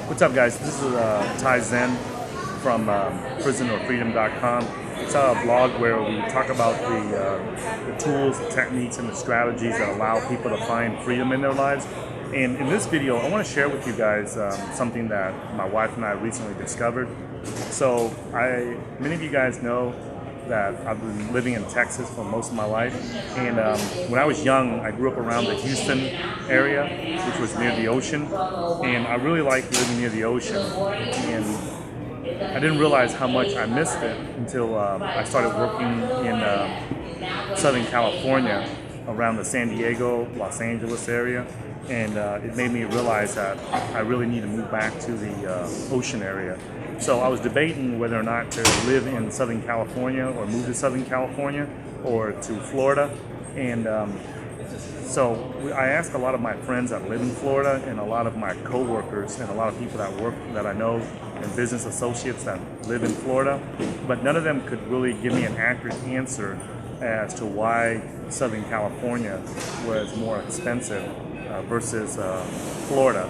What's up, guys? This is Ty Zen from prisonorfreedom.com. It's a blog where we talk about the tools, the techniques, and the strategies that allow people to find freedom in their lives. And in this video, I want to share with you guys something that my wife and I recently discovered. So, many of you guys know that I've been living in Texas for most of my life, and when I was young, I grew up around the Houston area, which was near the ocean, and I really liked living near the ocean, and I didn't realize how much I missed it until I started working in Southern California, around the San Diego, Los Angeles area, and it made me realize that I really need to move back to the ocean area. So I was debating whether or not to live in Southern California or move to Southern California or to Florida. And so I asked a lot of my friends that live in Florida and a lot of my coworkers and a lot of people that I know and business associates that live in Florida, but none of them could really give me an accurate answer as to why Southern California was more expensive versus Florida,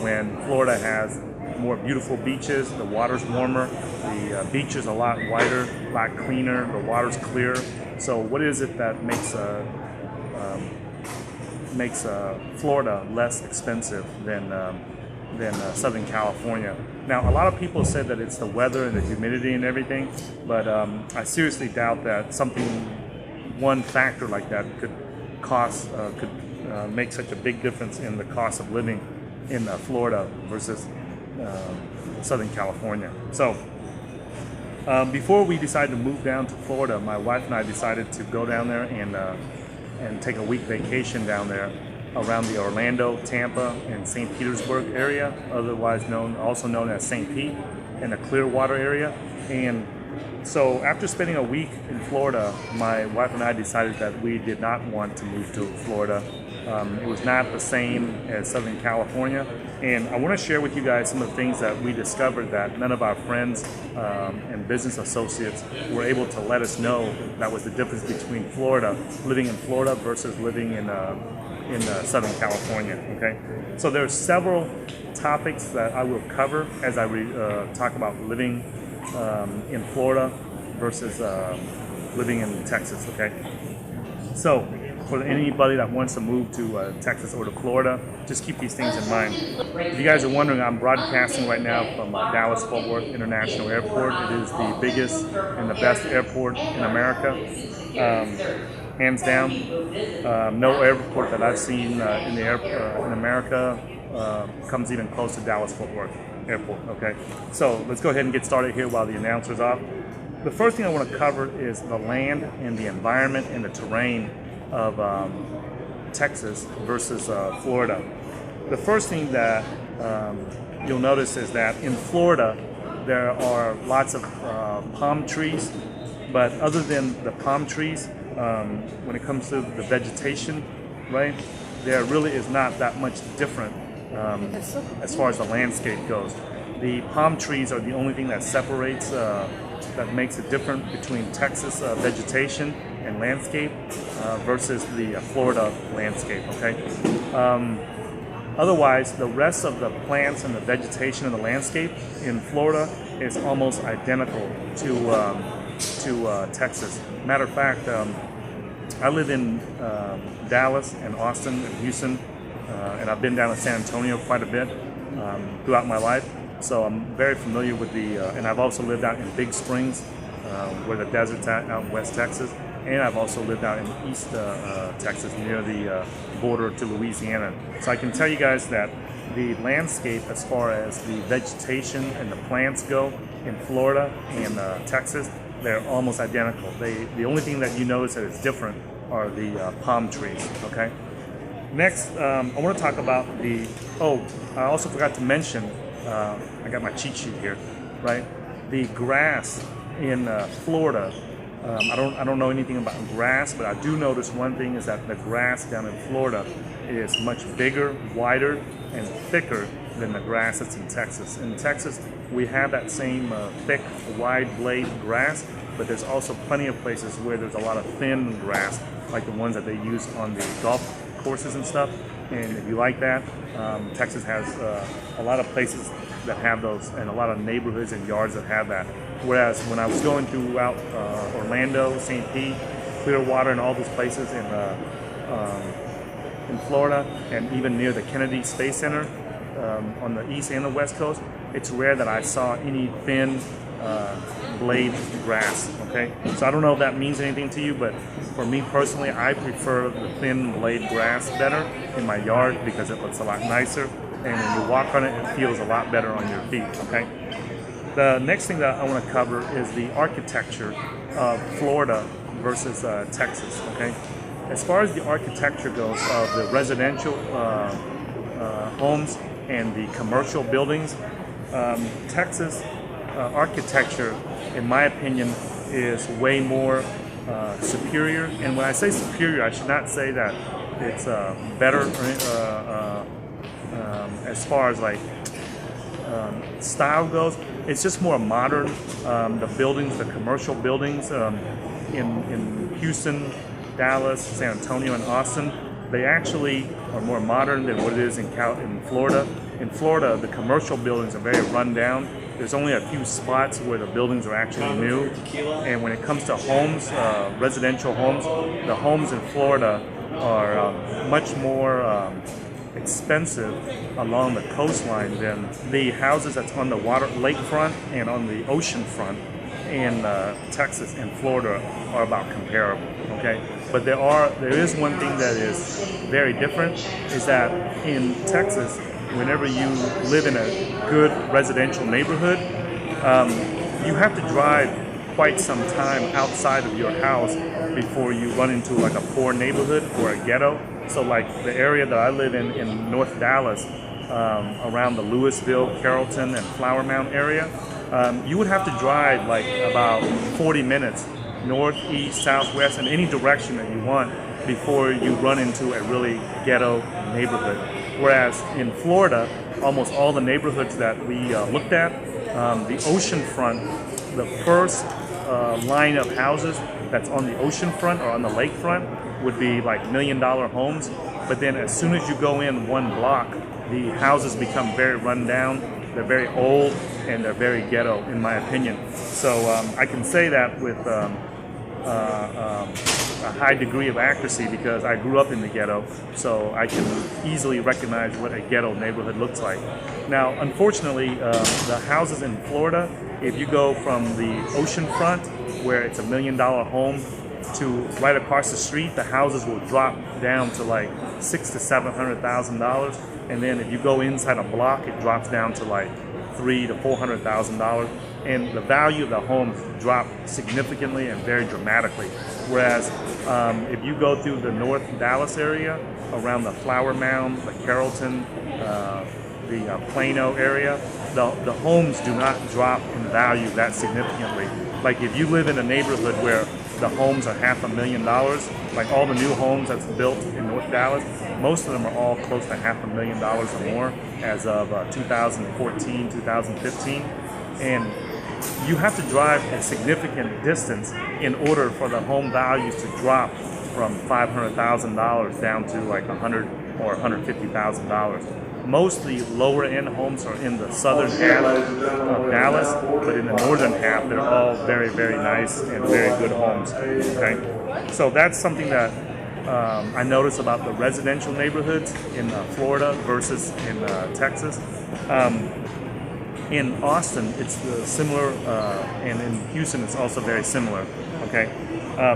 when Florida has more beautiful beaches, the water's warmer, the beach is a lot wider, a lot cleaner, the water's clear. So what is it that makes Florida less expensive than Southern California? Now, a lot of people said that it's the weather and the humidity and everything, but I seriously doubt that one factor like that could make such a big difference in the cost of living in Florida versus Southern California. So before we decided to move down to Florida, my wife and I decided to go down there and take a week vacation down there around the Orlando, Tampa, and St. Petersburg area, also known as St. Pete, and the Clearwater area. And so after spending a week in Florida, my wife and I decided that we did not want to move to Florida. It was not the same as Southern California, and I want to share with you guys some of the things that we discovered that none of our friends and business associates were able to let us know that was the difference between living in Florida versus living in Southern California. Okay, so there are several topics that I will cover as I talk about living in Florida versus living in Texas. Okay, so for anybody that wants to move to Texas or to Florida, just keep these things in mind. If you guys are wondering, I'm broadcasting right now from Dallas-Fort Worth International Airport. It is the biggest and the best airport in America, hands down. No airport that I've seen in America comes even close to Dallas-Fort Worth Airport. Okay, so let's go ahead and get started here while the announcer's off. The first thing I want to cover is the land and the environment and the terrain of Texas versus Florida. The first thing that you'll notice is that in Florida there are lots of palm trees, but other than the palm trees, when it comes to the vegetation, right, there really is not that much different as far as the landscape goes. The palm trees are the only thing that separates, that makes it different between Texas vegetation and landscape versus the Florida landscape. Okay. Otherwise, the rest of the plants and the vegetation and the landscape in Florida is almost identical to Texas. Matter of fact, I live in Dallas and Austin and Houston, and I've been down to San Antonio quite a bit throughout my life. So I'm very familiar with and I've also lived out in Big Springs, where the desert's at, out in West Texas. And I've also lived out in East Texas, near the border to Louisiana. So I can tell you guys that the landscape, as far as the vegetation and the plants go in Florida and Texas, they're almost identical. The only thing that you notice that is different are the palm trees. Okay. Next, I want to talk about I also forgot to mention, I got my cheat sheet here, right? The grass in Florida. I don't know anything about grass, but I do notice one thing is that the grass down in Florida is much bigger, wider, and thicker than the grass that's in Texas. In Texas, we have that same thick, wide blade grass, but there's also plenty of places where there's a lot of thin grass, like the ones that they use on the golf courses and stuff. And if you like that, Texas has a lot of places that have those, and a lot of neighborhoods and yards that have that. Whereas when I was going throughout Orlando, St. Pete, Clearwater, and all those places in Florida, and even near the Kennedy Space Center on the east and the west coast, it's rare that I saw any thin blade grass. Okay, so I don't know if that means anything to you, but for me personally, I prefer the thin blade grass better in my yard because it looks a lot nicer, and when you walk on it, it feels a lot better on your feet. Okay. The next thing that I want to cover is the architecture of Florida versus Texas. Okay. As far as the architecture goes of the residential homes and the commercial buildings, Texas architecture, in my opinion, is way more superior. And when I say superior, I should not say that it's better as far as like style goes. It's just more modern. The buildings, the commercial buildings in Houston, Dallas, San Antonio, and Austin, they actually are more modern than what it is in Florida. In Florida, the commercial buildings are very run down. There's only a few spots where the buildings are actually new. And when it comes to homes, residential homes, the homes in Florida are much more expensive along the coastline than the houses that's on the lakefront and on the ocean front in Texas and Florida are about comparable. Okay, but there is one thing that is very different, is that in Texas, whenever you live in a good residential neighborhood, you have to drive quite some time outside of your house before you run into like a poor neighborhood or a ghetto. So like the area that I live in North Dallas, around the Louisville, Carrollton, and Flower Mound area, you would have to drive like about 40 minutes north, east, southwest, in any direction that you want before you run into a really ghetto neighborhood. Whereas in Florida, almost all the neighborhoods that we looked at, the ocean front, the first line of houses that's on the ocean front or on the lake front would be like $1 million homes. But then as soon as you go in one block, the houses become very run down, they're very old, and they're very ghetto, in my opinion. So I can say that with a high degree of accuracy because I grew up in the ghetto, so I can easily recognize what a ghetto neighborhood looks like. Now, unfortunately, the houses in Florida, if you go from the ocean front, where it's $1 million home, to right across the street, the houses will drop down to like $600,000 to $700,000, and then if you go inside a block, it drops down to like $300,000 to $400,000, and the value of the homes drop significantly and very dramatically. Whereas if you go through the North Dallas area, around the Flower Mound, the Carrollton, the Plano area, the homes do not drop in value that significantly. Like if you live in a neighborhood where the homes are $500,000, like all the new homes that's built in North Dallas, most of them are all close to $500,000 or more as of 2014, 2015. And you have to drive a significant distance in order for the home values to drop from $500,000 down to like $100,000 or $150,000. Mostly lower end homes are in the southern half of Dallas, but in the northern half, they're all very, very nice and very good homes. Okay, so that's something that I noticed about the residential neighborhoods in Florida versus in Texas. In Austin, it's similar, and in Houston, it's also very similar. Okay,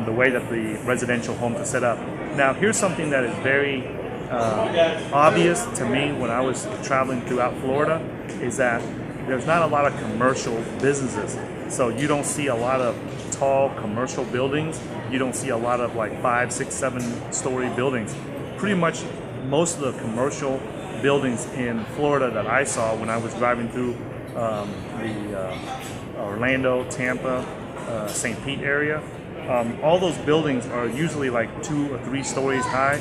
the way that the residential homes are set up. Now, here's something that is very obvious to me when I was traveling throughout Florida, is that there's not a lot of commercial businesses. So you don't see a lot of tall commercial buildings. You don't see a lot of like 5, 6, 7-story buildings. Pretty much most of the commercial buildings in Florida that I saw when I was driving through the Orlando, Tampa, St. Pete area, all those buildings are usually like 2 or 3 stories high,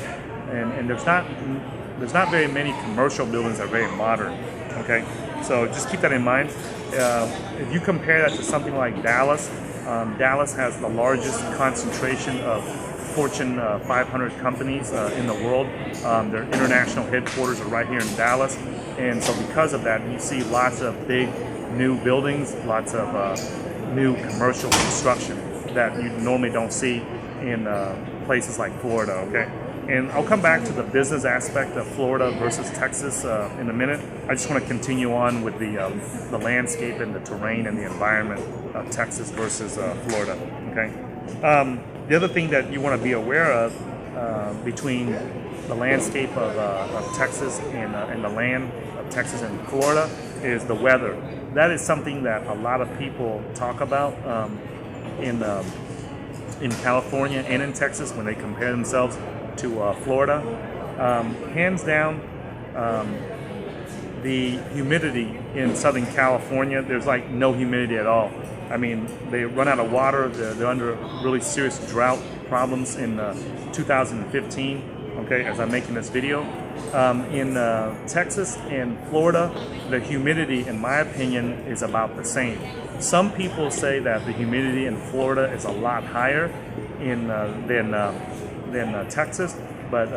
and there's not very many commercial buildings that are very modern. Okay, so just keep that in mind. If you compare that to something like Dallas, Dallas has the largest concentration of Fortune 500 companies in the world. Their international headquarters are right here in Dallas, and so because of that, you see lots of big new buildings, lots of new commercial construction that you normally don't see in places like Florida. Okay. And I'll come back to the business aspect of Florida versus Texas in a minute. I just want to continue on with the landscape and the terrain and the environment of Texas versus Florida. Okay. The other thing that you want to be aware of between the landscape of Texas and the land of Texas and Florida is the weather. That is something that a lot of people talk about in California and in Texas when they compare themselves to Florida. Hands down, the humidity in Southern California, there's like no humidity at all. I mean, they run out of water. They're under really serious drought problems in 2015, okay, as I'm making this video. In Texas and Florida, the humidity, in my opinion, is about the same. Some people say that the humidity in Florida is a lot higher than Texas, but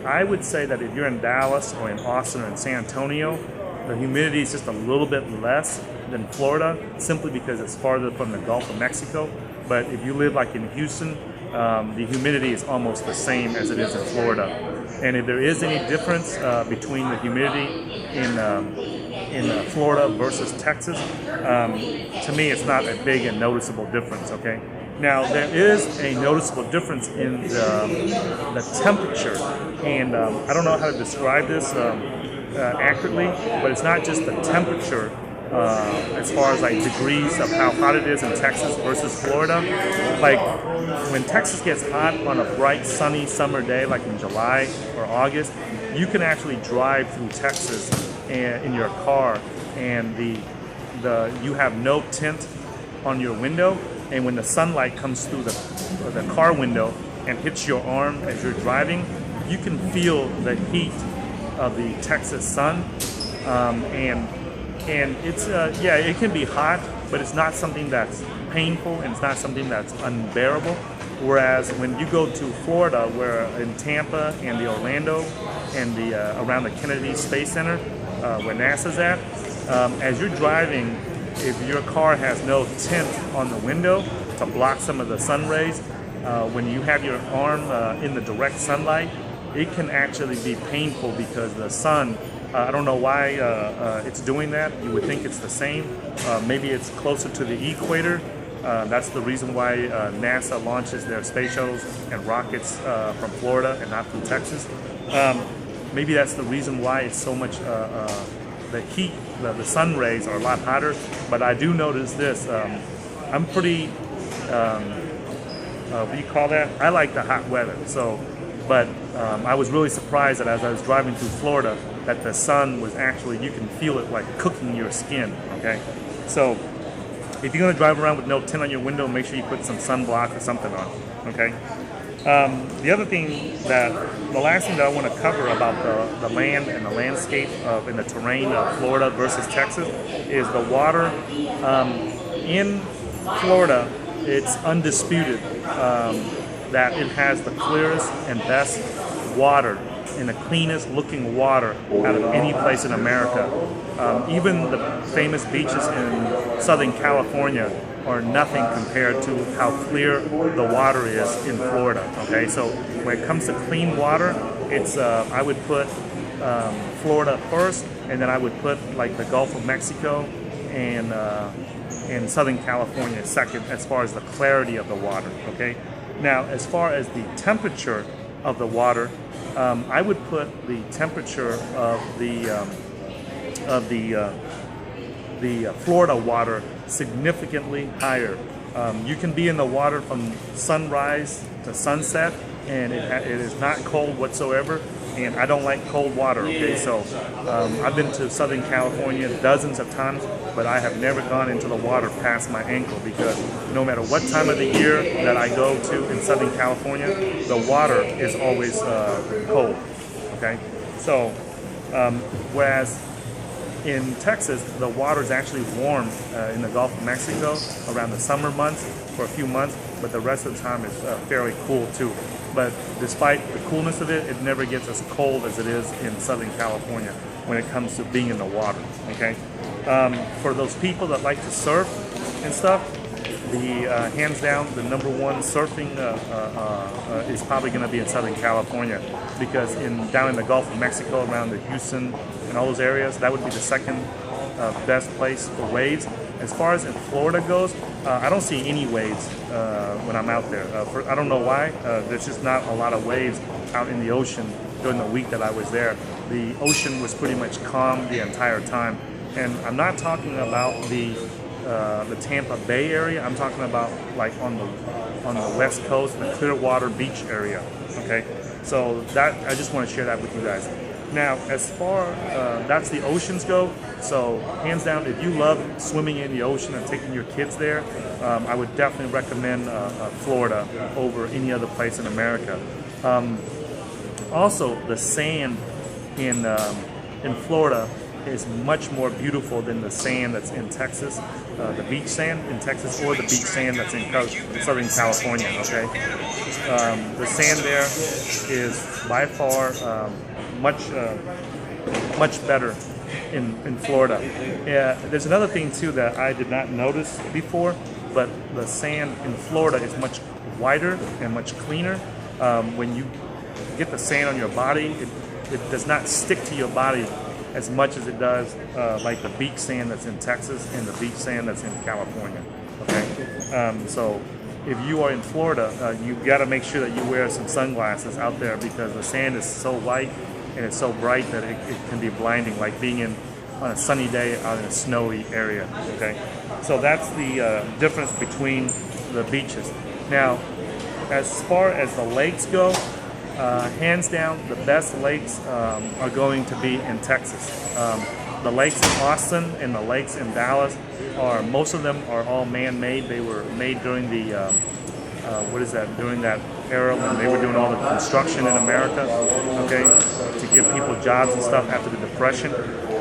I would say that if you're in Dallas or in Austin or in San Antonio, the humidity is just a little bit less than Florida, simply because it's farther from the Gulf of Mexico. But if you live like in Houston, the humidity is almost the same as it is in Florida. And if there is any difference between the humidity in Florida versus Texas, to me it's not a big and noticeable difference, okay? Now, there is a noticeable difference in the temperature, and I don't know how to describe this accurately, but it's not just the temperature as far as like degrees of how hot it is in Texas versus Florida. Like when Texas gets hot on a bright, sunny summer day, like in July or August, you can actually drive through Texas in your car, and you have no tint on your window. And when the sunlight comes through the car window and hits your arm as you're driving, you can feel the heat of the Texas sun. And it's it can be hot, but it's not something that's painful, and it's not something that's unbearable. Whereas when you go to Florida, where in Tampa and the Orlando and the around the Kennedy Space Center, where NASA's at, as you're driving, if your car has no tint on the window to block some of the sun rays, when you have your arm in the direct sunlight, it can actually be painful because the sun, I don't know why it's doing that. You would think it's the same. Maybe it's closer to the equator. That's the reason why NASA launches their space shuttles and rockets from Florida and not from Texas. Maybe that's the reason why it's so much, the heat, the sun rays are a lot hotter. But I do notice this. I'm pretty, what do you call that? I like the hot weather. But I was really surprised that as I was driving through Florida, that the sun was actually, you can feel it like cooking your skin, okay? So if you're gonna drive around with no tint on your window, make sure you put some sunblock or something on, okay? The last thing that I want to cover about the land and the landscape and the terrain of Florida versus Texas is the water. In Florida, it's undisputed that it has the clearest and best water and the cleanest looking water out of any place in America. Even the famous beaches in Southern California are nothing compared to how clear the water is in Florida. Okay, so when it comes to clean water, it's I would put Florida first, and then I would put like the Gulf of Mexico and Southern California second as far as the clarity of the water. Okay, now as far as the temperature of the water, I would put the temperature of the Florida water significantly higher. You can be in the water from sunrise to sunset, and it is not cold whatsoever. And I don't like cold water. Okay, so I've been to Southern California dozens of times, but I have never gone into the water past my ankle, because no matter what time of the year that I go to in Southern California, the water is always cold. Okay, so whereas in Texas, the water is actually warm in the Gulf of Mexico around the summer months for a few months, but the rest of the time it's fairly cool too. But despite the coolness of it, it never gets as cold as it is in Southern California when it comes to being in the water. Okay, for those people that like to surf and stuff, the hands down, the number one surfing is probably going to be in Southern California, because down in the Gulf of Mexico, around the Houston and all those areas, that would be the second best place for waves. As far as in Florida goes, I don't see any waves when I'm out there. I don't know why. There's just not a lot of waves out in the ocean during the week that I was there. The ocean was pretty much calm the entire time, and I'm not talking about the Tampa Bay area. I'm talking about like on the West Coast, the Clearwater Beach area. Okay, so that I just want to share that with you guys. Now, as far that's the oceans go, so hands down, if you love swimming in the ocean and taking your kids there, I would definitely recommend Florida over any other place in America. Also, the sand in Florida is much more beautiful than the sand that's in Texas, the beach sand in Texas, or the beach sand that's in Southern California. Okay, the sand there is by far much better in Florida. There's another thing too that I did not notice before, but the sand in Florida is much whiter and much cleaner. When you get the sand on your body, it does not stick to your body as much as it does like the beach sand that's in Texas and the beach sand that's in California. Okay, so if you are in Florida, you got to make sure that you wear some sunglasses out there, because the sand is so white and it's so bright that it can be blinding, like being on a sunny day out in a snowy area. Okay, so that's the difference between the beaches. Now, as far as the lakes go, hands down, the best lakes are going to be in Texas. The lakes in Austin and the lakes in Dallas most of them are all man-made. They were made during the during that era when they were doing all the construction in America, okay, to give people jobs and stuff after the Depression.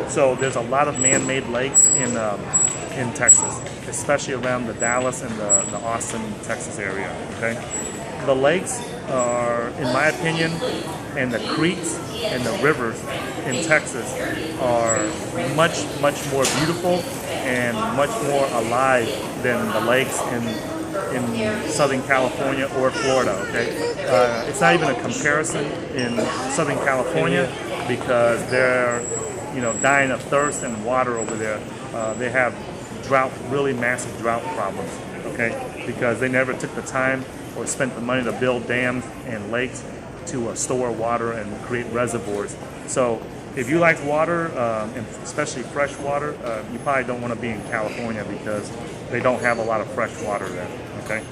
So there's a lot of man-made lakes in Texas, especially around the Dallas and the Austin, Texas area. Okay, the lakes are, in my opinion, and the creeks and the rivers in Texas are much more beautiful and much more alive than the lakes in Southern California or Florida. Okay, it's not even a comparison in Southern California, because they're dying of thirst and water over there. They have really massive drought problems. Okay, because they never took the time or spent the money to build dams and lakes to store water and create reservoirs. So if you like water, and especially fresh water, you probably don't want to be in California, because they don't have a lot of fresh water there. Okay,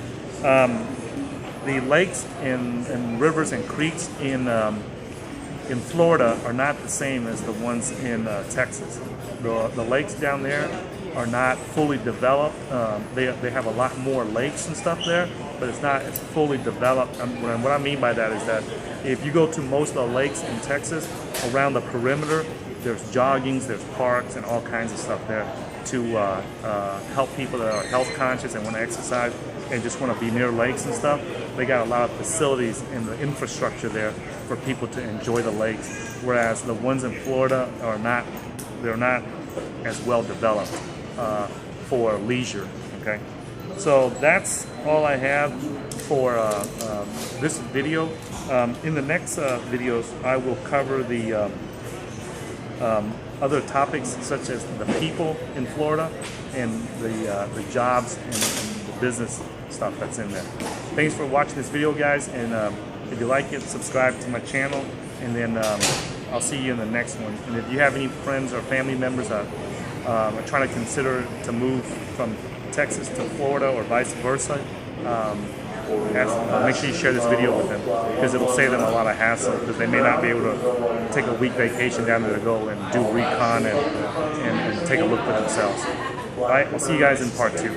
the lakes and rivers and creeks in Florida are not the same as the ones in Texas. The lakes down there are not fully developed. They have a lot more lakes and stuff there, but it's not as fully developed. What I mean by that is that if you go to most of the lakes in Texas, around the perimeter, there's joggings, there's parks, and all kinds of stuff there to help people that are health conscious and want to exercise and just want to be near lakes and stuff. They got a lot of facilities and the infrastructure there for people to enjoy the lakes, whereas the ones in Florida they're not as well developed for leisure. Okay, so that's all I have for this video. In the next videos, I will cover the other topics, such as the people in Florida and the jobs and the business stuff that's in there. Thanks for watching this video, guys, and if you like it, subscribe to my channel, and then I'll see you in the next one. And if you have any friends or family members that are trying to consider to move from Texas to Florida or vice versa, make sure you share this video with them, because it'll save them a lot of hassle, because they may not be able to take a week vacation down there to go and do recon and take a look for themselves. All right, I'll see you guys in part 2.